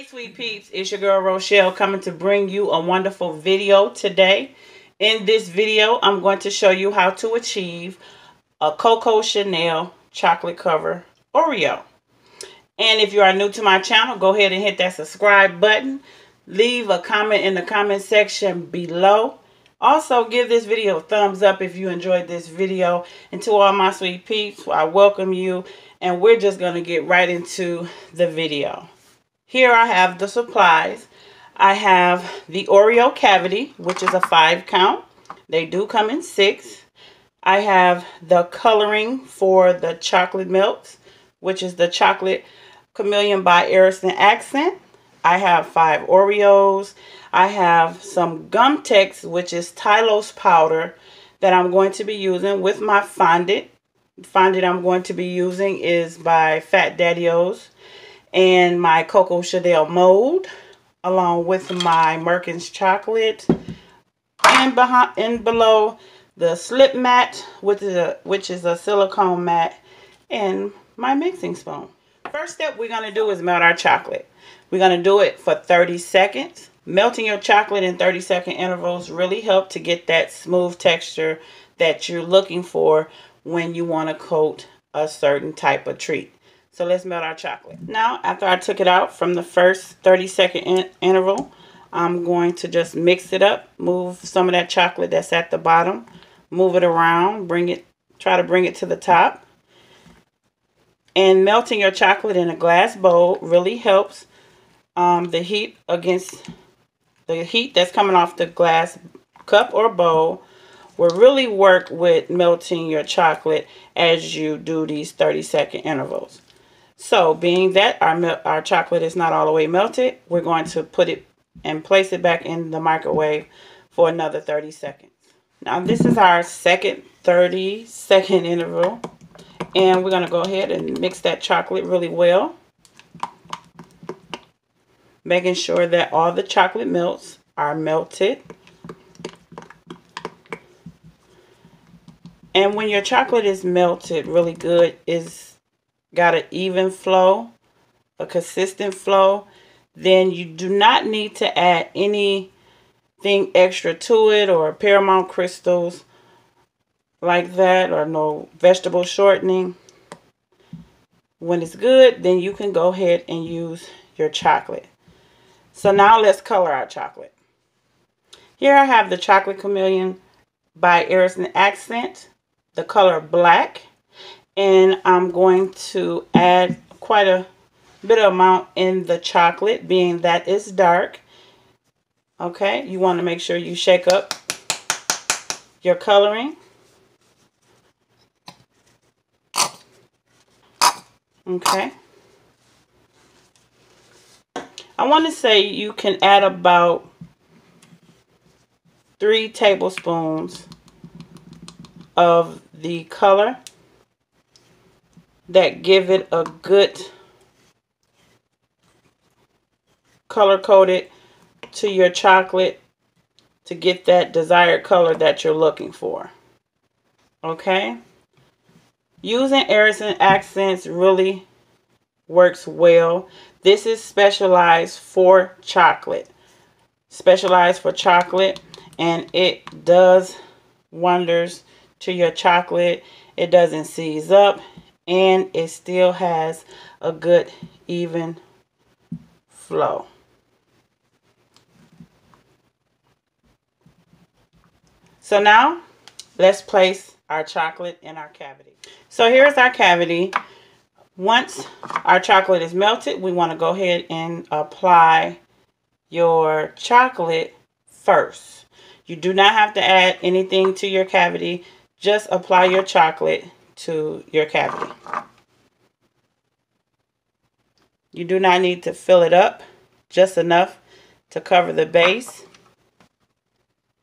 Hey sweet peeps, it's your girl Rochelle coming to bring you a wonderful video today. In this video, I'm going to show you how to achieve a Coco Chanel chocolate cover Oreo. And if you are new to my channel, go ahead and hit that subscribe button. Leave a comment in the comment section below. Also, give this video a thumbs up if you enjoyed this video. And to all my sweet peeps, I welcome you. And we're just going to get right into the video. Here I have the supplies. I have the Oreo cavity, which is a 5 count. They do come in 6. I have the coloring for the chocolate melts, which is the chocolate chameleon by Harrison accent. I have 5 Oreos. I have some gum tex, which is Tylose powder that I'm going to be using with my fondant. The fondant I'm going to be using is by Daddios. And my Coco Chanel mold, along with my Merckens chocolate, and below the slip mat, which is a silicone mat, and my mixing spoon. First step we're going to do is melt our chocolate. We're going to do it for 30 seconds. Melting your chocolate in 30-second intervals really help to get that smooth texture that you're looking for when you want to coat a certain type of treat. So let's melt our chocolate. Now, after I took it out from the first 30-second interval, I'm going to just mix it up, move some of that chocolate that's at the bottom, move it around, try to bring it to the top. And melting your chocolate in a glass bowl really helps the heat that's coming off the glass cup or bowl will really work with melting your chocolate as you do these 30-second intervals. So, being that our chocolate is not all the way melted, we're going to put it and place it back in the microwave for another 30 seconds. Now, this is our second 30-second interval, and we're going to go ahead and mix that chocolate really well, making sure that all the chocolate melts are melted. And when your chocolate is melted really good, got an even flow, a consistent flow, then you do not need to add anything extra to it or Paramount crystals like that, or no vegetable shortening. When it's good, then you can go ahead and use your chocolate. So now let's color our chocolate. Here I have the chocolate chameleon by Harrison accent, the color black. And I'm going to add quite a bit of amount in the chocolate, being that it's dark. Okay, you want to make sure you shake up your coloring. Okay. I want to say you can add about 3 tablespoons of the color that give it a good color coated to your chocolate to get that desired color that you're looking for. Okay, using Harrison accents really works well. This is specialized for chocolate, and it does wonders to your chocolate. It doesn't seize up, and it still has a good even flow. So now let's place our chocolate in our cavity. So here's our cavity. Once our chocolate is melted, we want to go ahead and apply your chocolate first. You do not have to add anything to your cavity. Just apply your chocolate to your cavity. You do not need to fill it up, just enough to cover the base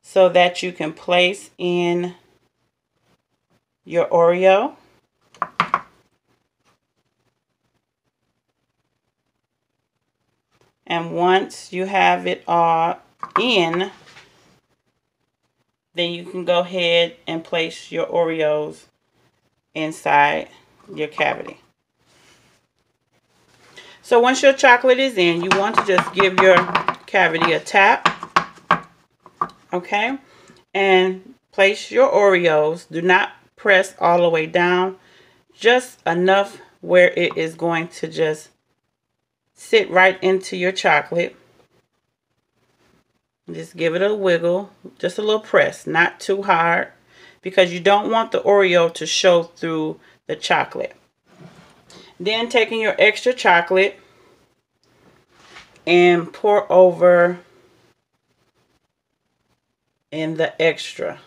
so that you can place in your Oreo. And once you have it all in, then you can go ahead and place your Oreos inside your cavity. So once your chocolate is in, you want to just give your cavity a tap. Okay? And place your Oreos. Do not press all the way down. Just enough where it is going to just sit right into your chocolate. Just give it a wiggle. Just a little press. Not too hard. Because you don't want the Oreo to show through the chocolate. Then taking your extra chocolate and pour over in the extra.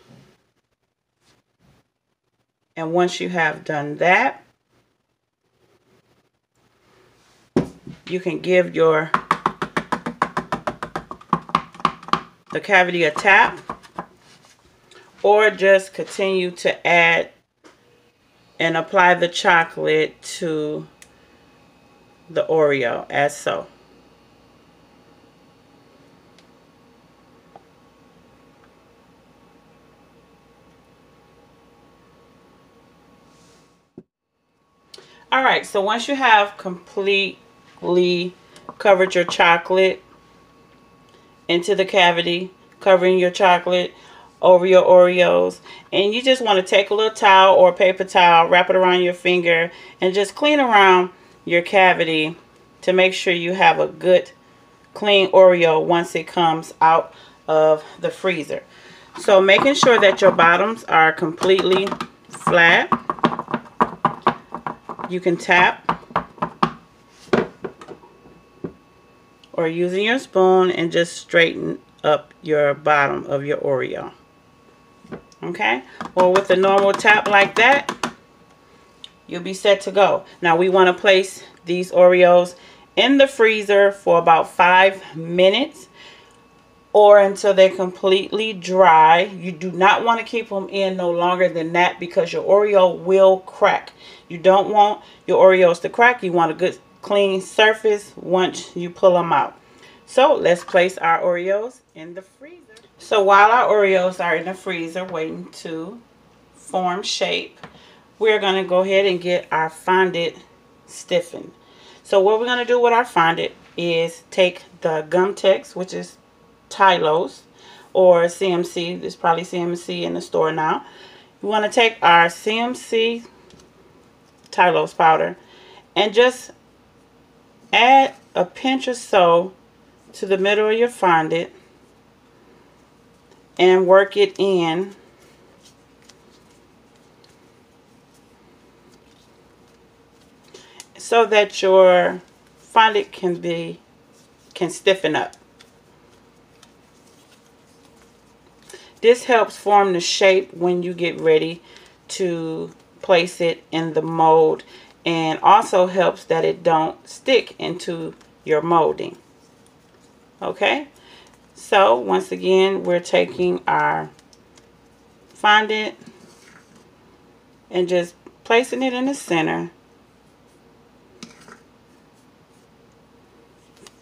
And once you have done that, you can give the cavity a tap, or just continue to add and apply the chocolate to the Oreo as so. Alright, so once you have completely covered your chocolate into the cavity, covering your chocolate over your Oreos, and you just want to take a little towel or paper towel, wrap it around your finger, and just clean around your cavity to make sure you have a good clean Oreo once it comes out of the freezer. So making sure that your bottoms are completely flat. You can tap or using your spoon and just straighten up your bottom of your Oreo. Okay, or with a normal tap like that, you'll be set to go. Now we want to place these Oreos in the freezer for about 5 minutes or until they're completely dry. You do not want to keep them in no longer than that because your Oreo will crack. You don't want your Oreos to crack. You want a good clean surface once you pull them out. So let's place our Oreos in the freezer. So while our Oreos are in the freezer waiting to form shape, we're going to go ahead and get our fondant stiffened. So what we're going to do with our fondant is take the gum tex, which is Daddios or CMC. There's probably CMC in the store now. We want to take our CMC Daddios powder and just add a pinch or so to the middle of your fondant and work it in so that your fondant can stiffen up. This helps form the shape when you get ready to place it in the mold, and also helps that it don't stick into your molding. Okay, so once again we're taking our fondant and just placing it in the center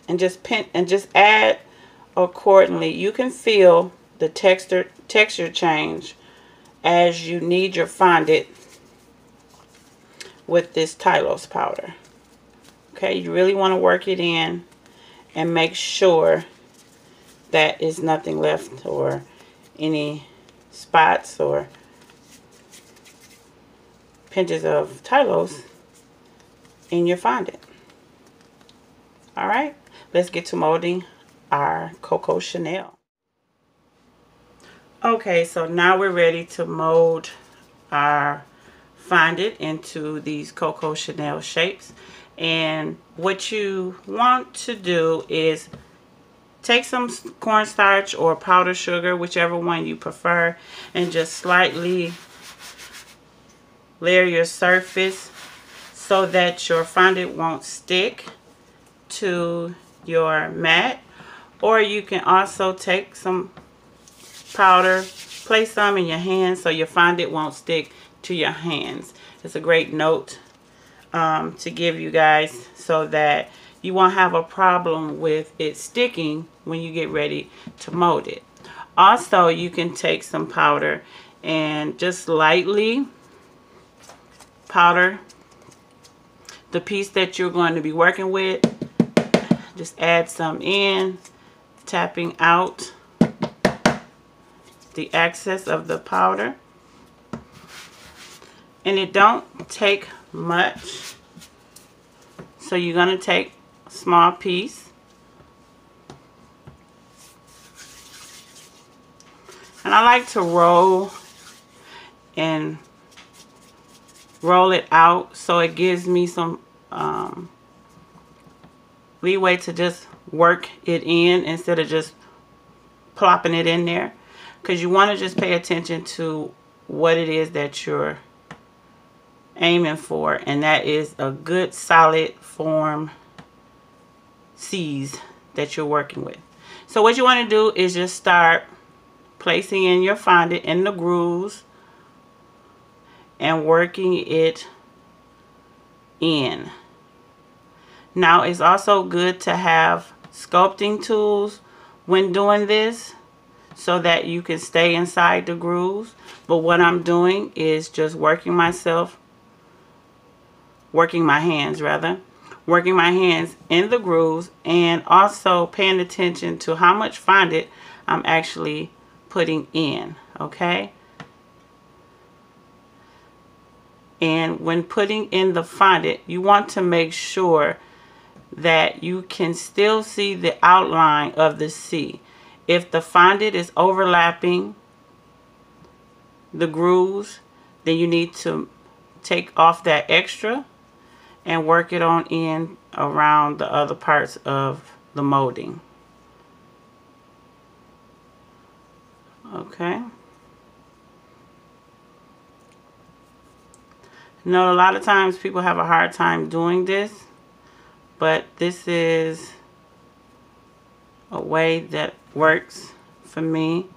and just add accordingly. You can feel the texture change as you knead your fondant with this Daddios powder. Okay, you really want to work it in and make sure that is nothing left or any spots or pinches of Daddios in your fondant. Alright, let's get to molding our Coco Chanel. Okay, so now we're ready to mold our fondant into these Coco Chanel shapes. And what you want to do is take some cornstarch or powdered sugar, whichever one you prefer, and just slightly layer your surface so that your fondant won't stick to your mat. Or you can also take some powder, place some in your hands so your fondant won't stick to your hands. It's a great note to give you guys so that you won't have a problem with it sticking when you get ready to mold it. Also, you can take some powder and just lightly powder the piece that you're going to be working with. Just add some in, tapping out the excess of the powder. And it don't take much. So you're going to take a small piece. And I like to roll it out so it gives me some leeway to just work it in instead of just plopping it in there. Because you want to just pay attention to what it is that you're aiming for, and that is a good solid form C's that you're working with. So what you want to do is just start placing in your fondant in the grooves and working it in. Now it's also good to have sculpting tools when doing this so that you can stay inside the grooves. But what I'm doing is just working my hands in the grooves, and also paying attention to how much fondant I'm actually putting in, okay? And when putting in the fondant, you want to make sure that you can still see the outline of the C. If the fondant is overlapping the grooves, then you need to take off that extra and work it on in around the other parts of the molding. Okay. Now, a lot of times people have a hard time doing this, but this is a way that works for me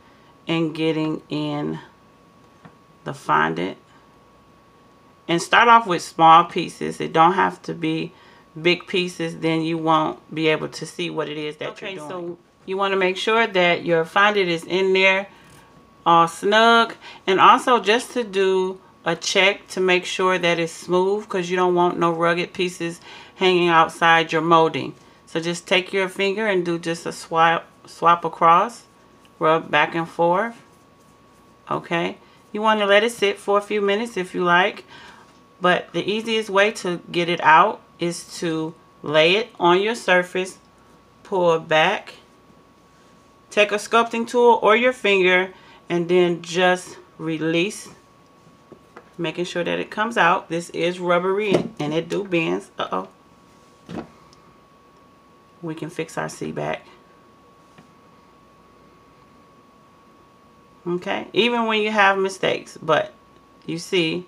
in getting in the fondant. And start off with small pieces. It don't have to be big pieces, then you won't be able to see what it is that you're doing. So you want to make sure that your fondant is in there all snug, and also just to do a check to make sure that it's smooth, because you don't want no rugged pieces hanging outside your molding. So just take your finger and do just a swap across, rub back and forth. Okay, you want to let it sit for a few minutes if you like, but the easiest way to get it out is to lay it on your surface, pull it back, take a sculpting tool or your finger, and then just release, making sure that it comes out. This is rubbery and it do bends. Uh-oh. We can fix our C back. Okay, even when you have mistakes, but you see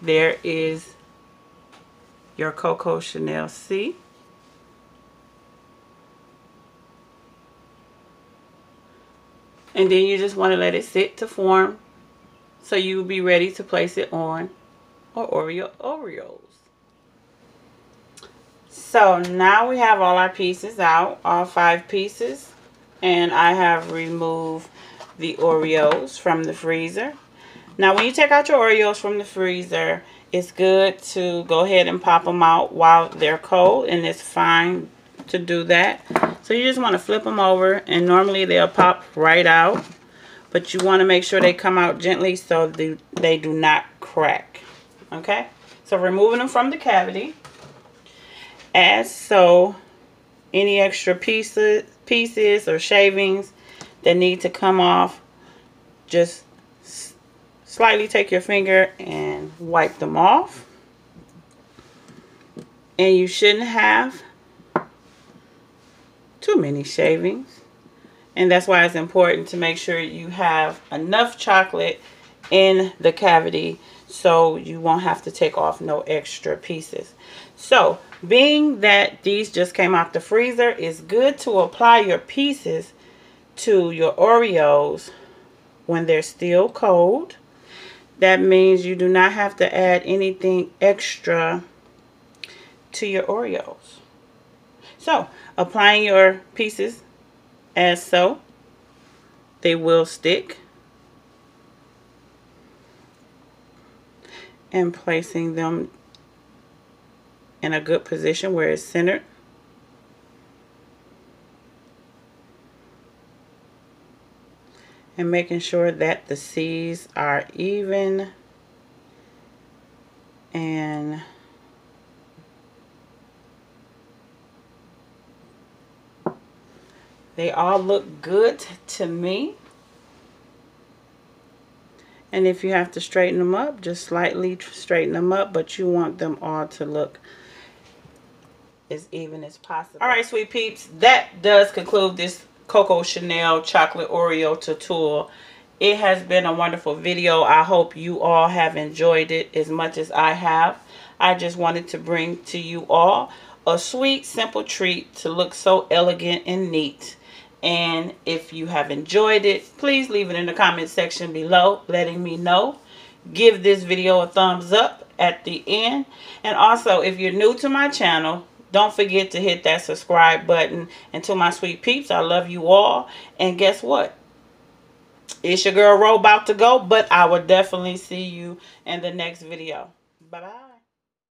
there is your Coco Chanel C. And then you just want to let it sit to form so you will be ready to place it on our Oreos. So now we have all our pieces out, all 5 pieces, and I have removed the Oreos from the freezer. Now when you take out your Oreos from the freezer, it's good to go ahead and pop them out while they're cold, and it's fine to do that. So you just want to flip them over, and normally they'll pop right out, but you want to make sure they come out gently so they do not crack. Okay, so removing them from the cavity. As so, any extra pieces or shavings that need to come off, just slightly take your finger and wipe them off. And you shouldn't have too many shavings, and that's why it's important to make sure you have enough chocolate in the cavity so you won't have to take off no extra pieces. So being that these just came out the freezer, it's good to apply your pieces to your Oreos when they're still cold. That means you do not have to add anything extra to your Oreos. So applying your pieces as so, they will stick, and placing them in a good position where it's centered. And making sure that the C's are even and they all look good to me. And if you have to straighten them up, just slightly straighten them up, but you want them all to look as even as possible. All right, sweet peeps, that does conclude this Coco Chanel chocolate Oreo tutorial. It has been a wonderful video. I hope you all have enjoyed it as much as I have. I just wanted to bring to you all a sweet, simple treat to look so elegant and neat. And if you have enjoyed it, please leave it in the comment section below, letting me know. Give this video a thumbs up at the end. And also, if you're new to my channel, don't forget to hit that subscribe button. And to my sweet peeps, I love you all. And guess what? It's your girl Ro about to go, but I will definitely see you in the next video. Bye-bye.